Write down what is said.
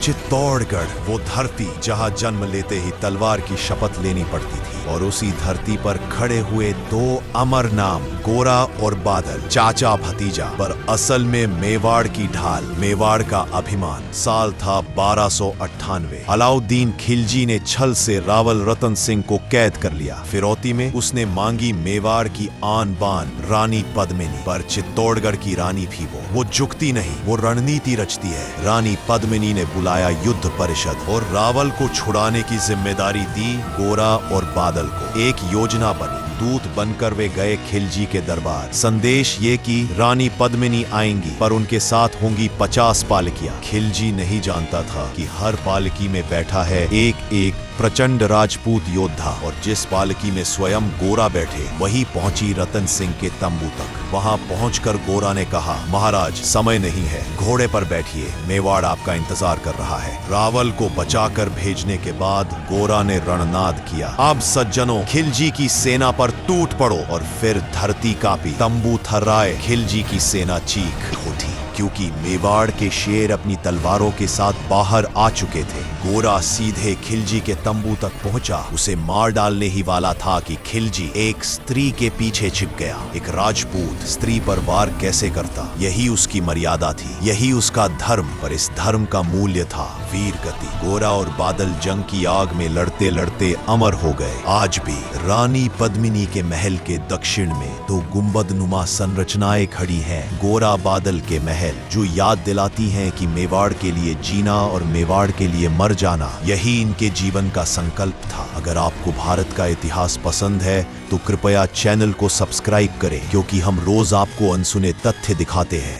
चित्तौड़गढ़, वो धरती जहां जन्म लेते ही तलवार की शपथ लेनी पड़ती थी, और उसी धरती पर खड़े हुए दो अमर नाम, गोरा और बादल, चाचा भतीजा, पर असल में मेवाड़ की ढाल, मेवाड़ का अभिमान। साल था 1298। अलाउद्दीन खिलजी ने छल से रावल रतन सिंह को कैद कर लिया। फिरौती में उसने मांगी मेवाड़ की आन बान रानी पद्मिनी, पर चित्तौड़गढ़ की रानी भी वो झुकती नहीं, वो रणनीति रचती है। रानी पद्मिनी ने बुलाया युद्ध परिषद और रावल को छुड़ाने की जिम्मेदारी दी गोरा और बादल को। एक योजना बनी। दूत बनकर वे गए खिलजी के दरबार। संदेश ये कि रानी पद्मिनी आएंगी, पर उनके साथ होंगी 50 पालकियां। खिलजी नहीं जानता था कि हर पालकी में बैठा है एक प्रचंड राजपूत योद्धा, और जिस पालकी में स्वयं गोरा बैठे, वही पहुंची रतन सिंह के तंबू तक। वहां पहुंचकर गोरा ने कहा, महाराज समय नहीं है, घोड़े पर बैठिए, मेवाड़ आपका इंतजार कर रहा है। रावल को बचाकर भेजने के बाद गोरा ने रणनाद किया, अब सज्जनों, खिलजी की सेना पर टूट पड़ो। और फिर धरती कांपी, तंबू थर्राए, खिलजी की सेना चीख उठी, क्योंकि मेवाड़ के शेर अपनी तलवारों के साथ बाहर आ चुके थे। गोरा सीधे खिलजी के तंबू तक पहुंचा। उसे मार डालने ही वाला था कि खिलजी एक स्त्री के पीछे छिप गया। एक राजपूत स्त्री पर वार कैसे करता, यही उसकी मर्यादा थी, यही उसका धर्म। पर इस धर्म का मूल्य था वीर गति। गोरा और बादल जंग की आग में लड़ते लड़ते अमर हो गए। आज भी रानी पद्मिनी के महल के दक्षिण में दो गुंबद नुमा संरचनाएं खड़ी हैं, गोरा बादल के महल, जो याद दिलाती हैं कि मेवाड़ के लिए जीना और मेवाड़ के लिए मर जाना, यही इनके जीवन का संकल्प था। अगर आपको भारत का इतिहास पसंद है तो कृपया चैनल को सब्सक्राइब करें, क्योंकि हम रोज आपको अनसुने तथ्य दिखाते हैं।